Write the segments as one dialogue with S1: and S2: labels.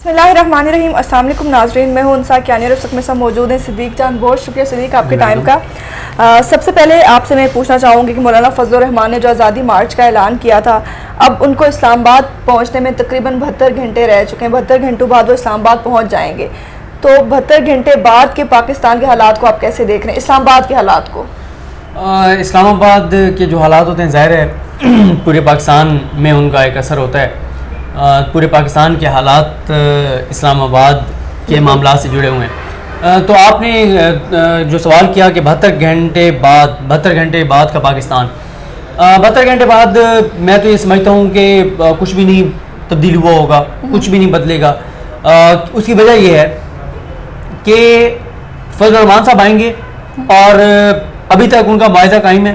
S1: बिस्मिल्लाहिर्रहमानिर्रहीम। अस्सलाम वालेकुम नाज़रीन, मैं हूं उनसा कियानी और मेरे साथ मौजूद हैं सिद्दीक चांद। बहुत शुक्रिया सिद्दीक आपके टाइम का। सबसे पहले आपसे मैं पूछना चाहूँगी कि मौलाना फजल रहमान ने जो आज़ादी मार्च का ऐलान किया था, अब उनको इस्लामाबाद पहुँचने में तकरीबन 72 घंटे रह चुके हैं। 72 घंटों बाद वो इस्लामाबाद पहुँच जाएंगे, तो 72 घंटे बाद के पाकिस्तान के हालात को आप कैसे देख रहे हैं, इस्लामाबाद के हालात को?
S2: इस्लामाबाद के जो हालात होते हैं, ज़ाहिर है पूरे पाकिस्तान में उनका एक असर होता है। पूरे पाकिस्तान के हालात इस्लामाबाद के मामला से जुड़े हुए हैं। तो आपने जो सवाल किया कि 72 घंटे बाद का पाकिस्तान, 72 घंटे बाद मैं तो ये समझता हूँ कि कुछ भी नहीं तब्दील हुआ होगा, कुछ भी नहीं बदलेगा। उसकी वजह यह है कि फजल रहमान साहब आएंगे और अभी तक उनका मुआहदा कायम है।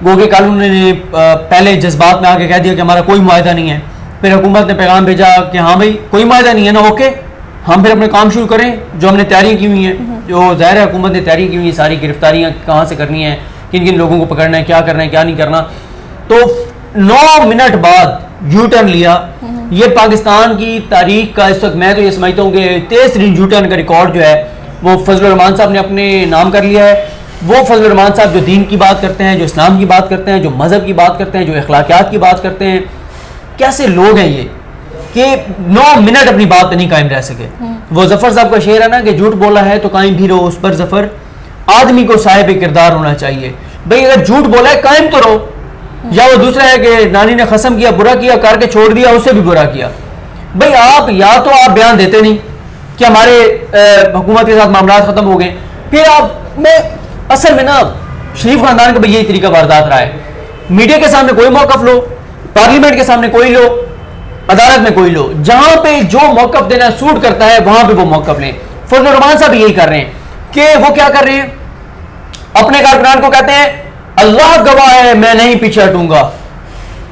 S2: गो के कल उन्होंने पहले जज्बात में आके कह दिया कि हमारा कोई मुआहदा नहीं है, फिर हुकूमत ने पैगाम भेजा कि हाँ भाई कोई मुआहदा नहीं है ना, ओके हम फिर अपने काम शुरू करें जो हमने तैयारियाँ की हुई हैं। जो ज़ाहिर है हुकूमत ने तैयारी की हुई है, सारी गिरफ्तारियाँ कहाँ से करनी है, किन किन लोगों को पकड़ना है, क्या करना है क्या नहीं करना। तो 9 मिनट बाद यू टर्न लिया। ये पाकिस्तान की तारीख का इस वक्त मैं तो ये समझता हूँ कि तेज़ तरीन यू टर्न का रिकॉर्ड जो है वो फजल रहमान साहब ने अपने नाम कर लिया है। वो फजल रहमान साहब जो दीन की बात करते हैं, जो इस्लाम की बात करते हैं, जो मज़हब की बात करते हैं, जो अखलाकियात की बात करते हैं, कैसे लोग हैं ये कि 9 मिनट अपनी बात पर नहीं कायम रह सके। वो जफर साहब का शेर है ना कि झूठ बोला है तो कायम भी रहो उस पर जफर, आदमी को साहिब किरदार होना चाहिए। भाई अगर झूठ बोला है कायम तो रहो। या वो दूसरा है कि नानी ने कसम किया, बुरा किया, करके छोड़ दिया, उससे भी बुरा किया। भाई आप या तो आप बयान देते नहीं कि हमारे हुकूमत के साथ मामला खत्म हो गए, फिर आप में असल में ना शरीफ खानदान का भाई यही तरीका वारदात रहा है। मीडिया के सामने कोई मौकफ लो, पार्लियामेंट के सामने कोई लो, अदालत में कोई लो, जहां पे जो मौकफ देना सूट करता है वहां पे वो मौकफ लें। फजल रहमान साहब यही कर रहे हैं कि वो क्या कर रहे हैं, अपने कारकुनान को कहते हैं अल्लाह गवाह है मैं नहीं पीछे हटूंगा,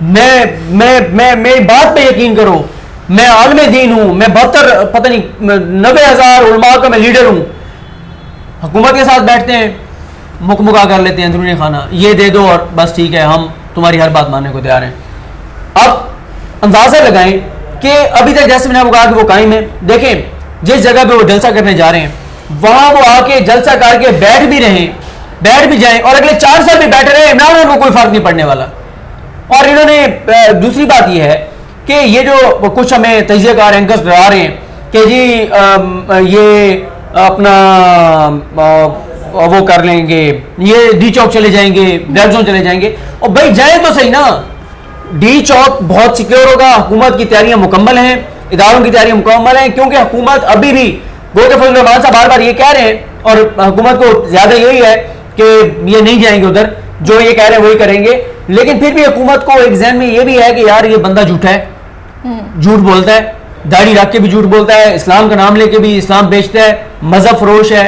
S2: मैं मेरी बात पे यकीन करो, मैं आलम दीन हूं, मैं 72 पता नहीं 90,000 उलमा का मैं लीडर हूं। हुकूमत के साथ बैठते हैं, मुकमुका कर लेते हैं अंदरूनी खाना, ये दे दो और बस ठीक है हम तुम्हारी हर बात मानने को तैयार हैं। अब अंदाजा लगाएं कि अभी तक जैसे मैंने आपको कहा कि वो कायम है। देखें जिस जगह पे वो जलसा करने जा रहे हैं वहां वो आके जलसा करके बैठ भी जाएं और अगले 4 साल भी बैठे रहे, इमरान को कोई फर्क नहीं पड़ने वाला। और इन्होंने दूसरी बात यह है कि ये जो कुछ हमें तजियाकार एंकर्स डरा रहे हैं कि जी ये अपना वो कर लेंगे, ये डी चौक चले जाएंगे, रेड जोन चले जाएंगे, और भाई जाए तो सही ना। डी चौक बहुत सिक्योर होगा, हुकूमत की तैयारियां मुकम्मल हैं, इदारों की तैयारियां मुकम्मल हैं, क्योंकि हुकूमत अभी भी गो के फजल रहमान साहब बार बार ये कह रहे हैं और हुकूमत को ज्यादा यही है कि ये नहीं जाएंगे उधर, जो ये कह रहे हैं वही करेंगे। लेकिन फिर भी हुकूमत को एक जहन में ये भी है कि यार ये बंदा झूठा है, झूठ बोलता है, दाढ़ी रख के भी झूठ बोलता है, इस्लाम का नाम लेके भी इस्लाम बेचता है, मजहब फरोश है,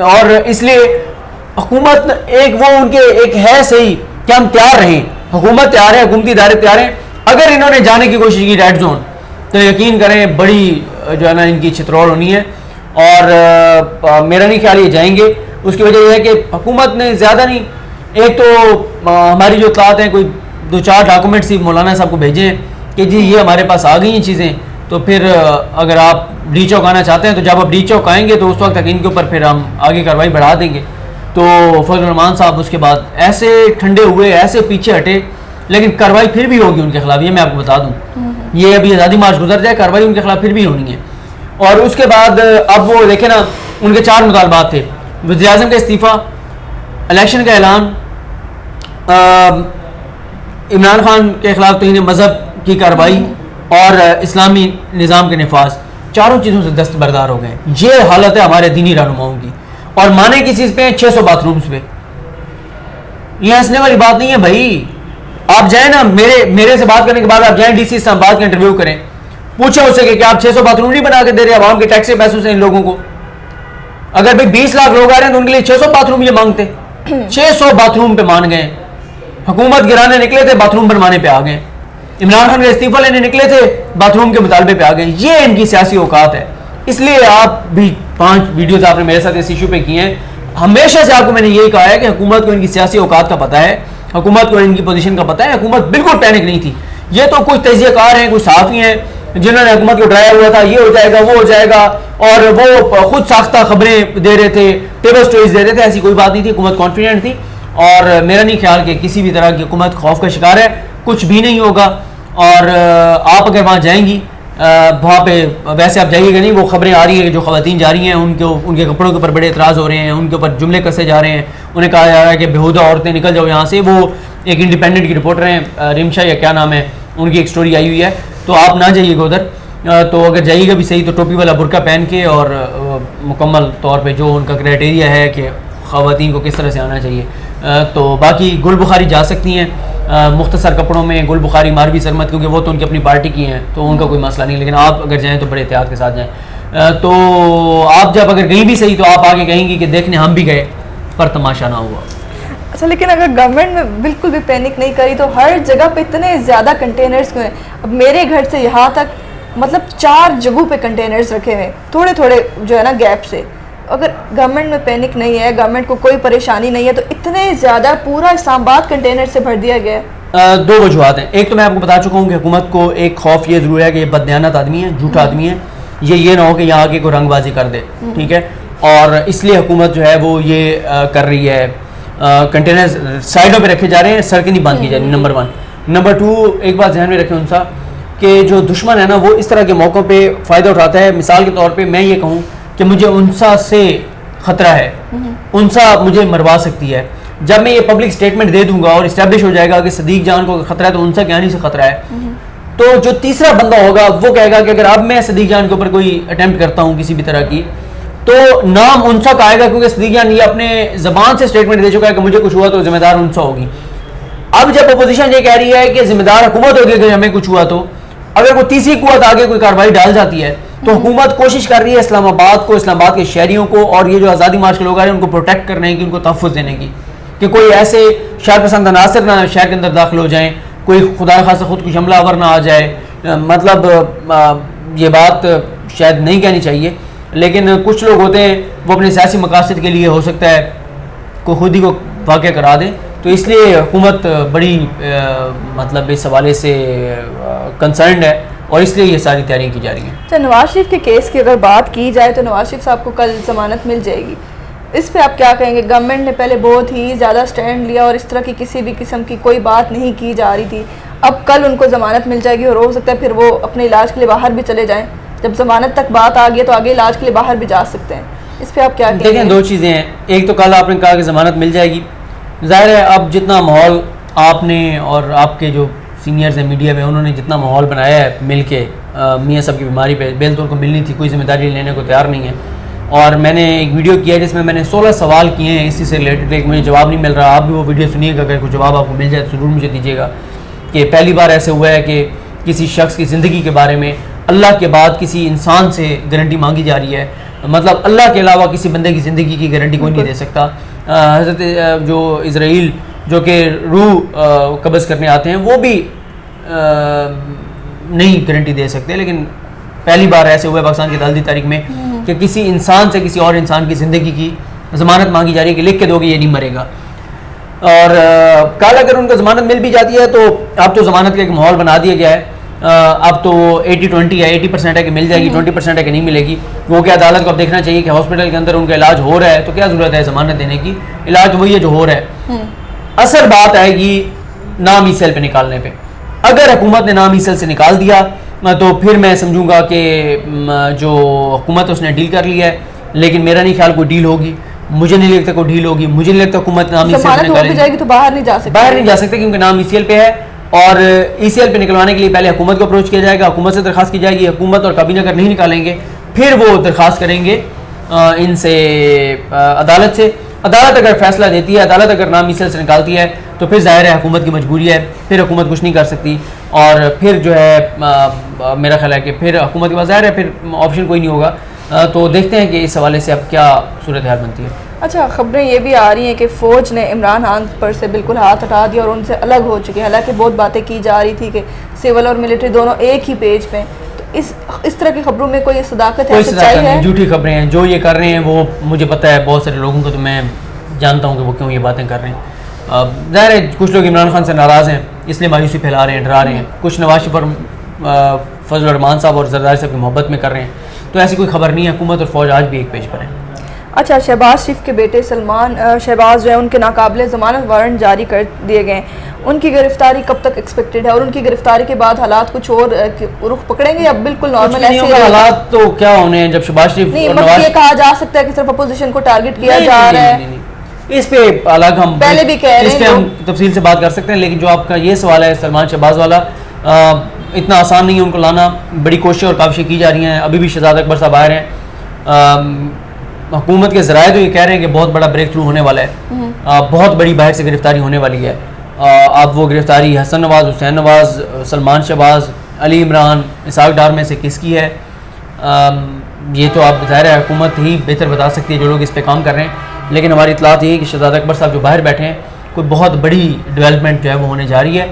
S2: और इसलिए हुकूमत एक वो उनके एक है सही कि हम तैयार रहें, हुकूमत तैयार है, हुकूमती इदारे तैयार हैं। अगर इन्होंने जाने की कोशिश की रेड जोन तो यकीन करें बड़ी जो है ना इनकी छितरौल होनी है, और मेरा नहीं ख्याल ये जाएंगे। उसकी वजह यह है कि हुकूमत ने ज़्यादा नहीं, एक तो हमारी जो इत्तलात हैं कोई 2-4 डॉक्यूमेंट्स ही मौलाना साहब को भेजे कि जी ये हमारे पास आ गई हैं चीज़ें, तो फिर अगर आप डी चौक आना चाहते हैं तो जब आप डी चौक आएंगे तो उस वक्त तक इनके ऊपर फिर हम आगे कार्रवाई बढ़ा देंगे। तो फजल रहमान साहब उसके बाद ऐसे ठंडे हुए, ऐसे पीछे हटे, लेकिन कार्रवाई फिर भी होगी उनके खिलाफ, ये मैं आपको बता दूं। ये अभी आज़ादी मार्च गुजर जाए, कार्रवाई उनके खिलाफ फिर भी होनी है। और उसके बाद अब वो देखे ना, उनके 4 मुतालबात थे, वज़ीर आज़म का इस्तीफ़ा, इलेक्शन का ऐलान, इमरान खान के खिलाफ तो इन्हें मजहब की कार्रवाई और इस्लामी निज़ाम के नफाज, चारों चीज़ों से दस्तबरदार हो गए। ये हालत है हमारे दीनी रहनुमाओं की, और माने किस चीज़ पे 600 बाथरूम्स पे। ये हंसने वाली बात नहीं है भाई। आप जाए ना, मेरे से बात करने के बाद आप जाए डीसी इस्लामाबाद का इंटरव्यू करें, पूछे उससे कि क्या आप 600 बाथरूम नहीं बना के दे रहे आवाम के टैक्स के पैसों से इन लोगों को? अगर भाई 20 लाख लोग आ रहे हैं तो उनके लिए 600 बाथरूम ये मांगते, 600 बाथरूम पे मान गए। हुकूमत गिराने निकले थे, बाथरूम बनवाने पे आ गए। इमरान खान का इस्तीफा लेने निकले थे, बाथरूम के मुतालबे पे आ गए। ये इनकी सियासी औकात है। इसलिए आप भी 5 वीडियोज आपने मेरे साथ इस इशू पे किए हैं। हमेशा से आपको मैंने यही कहा है कि हुकूमत को इनकी सियासी औकात का पता है, हुकूमत को इनकी पोजीशन का पता है। हुकूमत बिल्कुल पैनिक नहीं थी। ये तो कुछ तजियाकार हैं, कुछ सहाफ़ी हैं, जिन्होंने हुकूमत को डराया हुआ था ये हो जाएगा वो हो जाएगा, और वो खुद साख्ता खबरें दे रहे थे, टेबल स्टोरीज दे रहे थे। ऐसी कोई बात नहीं थी, हुकूमत कॉन्फिडेंट थी, और मेरा नहीं ख्याल कि किसी भी तरह की हुकूमत खौफ का शिकार है, कुछ भी नहीं होगा। और आप अगर वहाँ जाएंगी, वहाँ पे वैसे आप जाइएगा नहीं, वो खबरें आ रही है जो ख़वातीन जा रही हैं उनके कपड़ों के ऊपर बड़े एतराज़ हो रहे हैं, उनके ऊपर जुमले कसे जा रहे हैं, उन्हें कहा जा रहा है कि बेहुदा औरतें निकल जाओ यहाँ से। वो एक इंडिपेंडेंट की रिपोर्टर हैं, रिमशा या क्या नाम है, उनकी एक स्टोरी आई हुई है, तो आप ना जाइएगा उधर। तो अगर जाइएगा भी सही तो टोपी वाला बुरका पहन के, और मुकम्मल तौर पे जो उनका क्राइटेरिया है कि ख़वातीन को किस तरह से आना चाहिए। तो बाकी गुल बुखारी जा सकती हैं मुख्तसर कपड़ों में, गुल बुखारी मारवी सरमत, क्योंकि वो तो उनकी अपनी पार्टी की हैं तो उनका कोई मसला नहीं, लेकिन आप अगर जाएँ तो बड़े एहतियात के साथ जाएँ। तो आप जब अगर गई भी सही तो आप आगे कहेंगी कि देखने हम भी गए पर तमाशा ना हुआ।
S1: अच्छा, लेकिन अगर गवर्नमेंट में बिल्कुल भी पैनिक नहीं करी तो हर जगह पे इतने ज़्यादा कंटेनर्स क्यों हैं? अब मेरे घर से यहाँ तक मतलब 4 जगहों पे कंटेनर्स रखे हुए हैं, थोड़े थोड़े जो है ना गैप से। अगर गवर्नमेंट में पैनिक नहीं है, गवर्नमेंट को कोई परेशानी नहीं है, तो इतने ज़्यादा पूरा इस्लामाबाद कंटेनर से भर दिया गया है।
S2: 2 वजूहत हैं। एक तो मैं आपको बता चुका हूँ कि हुकूमत को एक खौफ ये ज़रूर है कि ये बददयानत आदमी है, झूठा आदमी है, ये ना हो कि यहाँ आके कोई रंगबाजी कर दे, ठीक है। और इसलिए हुकूमत जो है वो ये कर रही है, कंटेनर साइडों पे रखे जा रहे हैं, सड़कें नहीं बंद की जा रही, नंबर 1। नंबर 2, एक बात ध्यान में रखें उनसा कि जो दुश्मन है ना वो इस तरह के मौक़ों पे फ़ायदा उठाता है। मिसाल के तौर पे मैं ये कहूँ कि मुझे उनसा से ख़तरा है, उनसा मुझे मरवा सकती है, जब मैं ये पब्लिक स्टेटमेंट दे दूंगा और इस्टेब्लिश हो जाएगा कि सदीक जान को खतरा है तो उनसा क्या नहीं से खतरा है, तो जो तीसरा बंदा होगा वो कहेगा कि अगर अब मैं सदीक जान के ऊपर कोई अटेम्प्ट करता हूँ किसी भी तरह की, तो नाम उनसा का आएगा, क्योंकि सदीक जान ये अपने ज़बान से स्टेटमेंट दे चुका है कि मुझे कुछ हुआ तो जिम्मेदार उनसा होगी। अब जब अपोजिशन ये कह रही है कि जिम्मेदार हुकूमत होगी अगर हमें कुछ हुआ, तो अगर वो तीसरी कुव्वत आगे कोई कार्रवाई डाल जाती है तो हुकूमत कोशिश कर रही है इस्लामाबाद को, इस्लामाबाद के शहरियों को और ये जो आज़ादी मार्च के लोग आ रहे हैं उनको प्रोटेक्ट करने की, उनको तहफ़्फ़ुज़ देने की, कि कोई ऐसे शहर पसंद अनासर ना शहर के अंदर दाखिल हो जाएं, कोई खुदा खासा खुद कुछ हमला आवर ना आ जाए। मतलब ये बात शायद नहीं कहनी चाहिए, लेकिन कुछ लोग होते हैं वो अपने सियासी मकासद के लिए हो सकता है को खुद ही को वाक़या करा दें, तो इसलिए हुकूमत बड़ी मतलब इस हवाले से कंसर्न्ड है और इसलिए ये सारी तैयारियाँ की जा रही हैं।
S1: अच्छा, नवाज शरीफ के केस की अगर बात की जाए तो नवाज शरीफ साहब को कल ज़मानत मिल जाएगी, इस पे आप क्या कहेंगे? गवर्नमेंट ने पहले बहुत ही ज़्यादा स्टैंड लिया और इस तरह की किसी भी किस्म की कोई बात नहीं की जा रही थी, अब कल उनको ज़मानत मिल जाएगी और हो सकता है फिर वो अपने इलाज के लिए बाहर भी चले जाएँ। जब ज़मानत तक बात आ गई तो आगे इलाज के लिए बाहर भी जा सकते हैं, इस पर आप क्या कहेंगे?
S2: देखें, 2 चीज़ें हैं। एक तो कल आपने कहा कि ज़मानत मिल जाएगी, ज़ाहिर है अब जितना माहौल आपने और आपके जो सीनियर्स हैं मीडिया में उन्होंने जितना माहौल बनाया है मिल के मियाँ साहब की बीमारी पे, बेल तो उनको मिलनी थी, कोई जिम्मेदारी लेने को तैयार नहीं है। और मैंने एक वीडियो किया जिसमें मैंने 16 सवाल किए हैं इसी से रिलेटेड, एक मुझे जवाब नहीं मिल रहा। आप भी वो वीडियो सुनिएगा, अगर कोई जवाब आपको मिल जाए तो ज़रूर मुझे दीजिएगा। कि पहली बार ऐसे हुआ है कि किसी शख्स की ज़िंदगी के बारे में अल्लाह के बाद किसी इंसान से गारंटी मांगी जा रही है, मतलब अल्लाह के अलावा किसी बंदे की ज़िंदगी की गारंटी कोई नहीं दे सकता। हज़रत जो इज़राइल जो कि रूह कब्ज़ करने आते हैं वो भी नहीं गारंटी दे सकते, लेकिन पहली बार ऐसे हुआ है पाकिस्तान की अदालती तारीख में कि किसी इंसान से किसी और इंसान की ज़िंदगी की ज़मानत मांगी जा रही है कि लिख के दोगे ये नहीं मरेगा। और कल अगर उनको ज़मानत मिल भी जाती है तो अब तो ज़मानत का एक माहौल बना दिया गया है। अब तो 80-20 है, 80% है कि मिल जाएगी, 20% है कि नहीं मिलेगी। वो क्या अदालत को अब देखना चाहिए कि हॉस्पिटल के अंदर उनका इलाज हो रहा है तो क्या ज़रूरत है ज़मानत देने की, इलाज तो वही है जो हो रहा है। असल बात आएगी नाम ईसेल पे निकालने पे। अगर हुकूमत ने नाम ईसेल से निकाल दिया तो फिर मैं समझूंगा कि जो हुकूमत उसने डील कर लिया है, लेकिन मेरा नहीं ख्याल कोई डील होगी, मुझे नहीं लगता कोई डील होगी, मुझे नहीं लगता हुकूमत नाम ईसीएल पे निकालेगी।
S1: जाएगी तो बाहर नहीं जा सकते क्योंकि
S2: नाम ईसीएल पे है और ईसीएल पे निकलवाने के लिए पहले हुकूमत को अप्रोच किया जाएगा, हुकूमत से दरखास्त की जाएगी, हुकूमत और काबीना अगर नहीं निकालेंगे फिर वो दरखास्त करेंगे इनसे अदालत से। अदालत अगर फैसला देती है, अदालत अगर नाम ईसीएल से निकालती है तो फिर जाहिर है हुकूमत की मजबूरी है, फिर हुकूमत कुछ नहीं कर सकती और फिर जो है मेरा ख्याल है कि फिर हुकूमत के पास जाहिर है फिर ऑप्शन कोई नहीं होगा। तो देखते हैं कि इस हवाले से अब क्या सूरत हाल बनती है।
S1: अच्छा, खबरें ये भी आ रही हैं कि फ़ौज ने इमरान खान पर से बिल्कुल हाथ हटा दिया और उनसे अलग हो चुके हैं। हालांकि बहुत बातें की जा रही थी कि सिविल और मिलिट्री दोनों एक ही पेज पे, तो इस तरह की खबरों में कोई सदाकत है, सच्चाई है?
S2: झूठी खबरें हैं जो ये कर रहे हैं, वो मुझे पता है बहुत सारे लोगों को, तो मैं जानता हूँ कि वो क्यों ये बातें कर रहे हैं। ज़ाहिर है कुछ लोग इमरान खान से नाराज़ हैं इसलिए मायूसी फैला रहे हैं, डरा रहे हैं, कुछ नवाज शरीफ पर फजल रहमान साहब और जरदारी साहब की मोहब्बत में कर रहे हैं। तो ऐसी कोई खबर नहीं है, हुकूमत और फ़ौज आज भी एक पेज पर है।
S1: अच्छा, शहबाज शरीफ के बेटे सलमान शहबाज जो है उनके नाकाबिले ज़मानत वारंट जारी कर दिए गए हैं, उनकी गिरफ्तारी कब तक एक्सपेक्टेड है और उनकी गिरफ्तारी के बाद हालात कुछ और रुख पकड़ेंगे या बिल्कुल नॉर्मल ऐसे ही
S2: हालात तो क्या होने हैं जब शहबाज शरीफ
S1: नहीं,
S2: और
S1: मतलब
S2: नवाज
S1: ये कहा जा सकता है कि सिर्फ अपोजिशन को टारगेट किया जा रहा है।
S2: इस पे अलग हम
S1: पहले भी कह रहे
S2: इस पे
S1: हैं
S2: हम तफसील से बात कर सकते हैं, लेकिन जो आपका ये सवाल है सलमान शहबाज वाला, इतना आसान नहीं है उनको लाना। बड़ी कोशिश और काविशें की जा रही हैं। अभी भी शहजाद अकबर साहब आ रहे हैं। हुकूमत के ज़राए तो ये कह रहे हैं कि बहुत बड़ा ब्रेक थ्रू होने वाला है, बहुत बड़ी बाहर से गिरफ्तारी होने वाली है। अब वो गिरफ्तारी हसन नवाज, हुसैन नवाज, सलमान शहबाज, अली इमरान, इसाक डार में से किसकी है, ये तो आप ज़ाहिर है हुकूमत ही बेहतर बता सकती है जो लोग इस पर काम कर रहे हैं। लेकिन हमारी इतलात ये है कि शहजाद अकबर साहब जो बाहर बैठे हैं, कोई बहुत बड़ी डेवलपमेंट जो है वो होने जा रही है।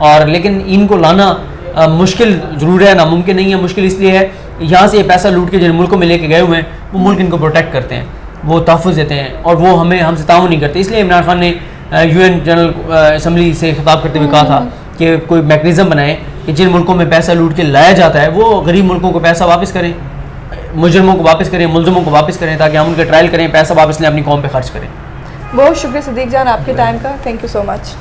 S2: और लेकिन इनको लाना मुश्किल ज़रूर है, नामुमकिन नहीं है। मुश्किल इसलिए है यहाँ से ये पैसा लूट के जिन मुल्कों में लेके गए हुए हैं वो मुल्क इनको प्रोटेक्ट करते हैं, वो तहफ़्फ़ुज़ देते हैं और वो हमसे ताउन नहीं करते। इसलिए इमरान खान ने UN जनरल असम्बली से खिताब करते हुए कहा था कि कोई मैकेनिज़्म बनाए कि जिन मुल्कों में पैसा लूट के लाया जाता है वो गरीब मुल्कों को पैसा वापस करें, मुजरमों को वापस करें, मुलजमों को वापस करें, ताकि हम उनके ट्रायल करें, पैसा वापस लें, अपनी कौम पे खर्च करें।
S1: बहुत शुक्रिया सदीक जान आपके टाइम का, थैंक यू सो मच।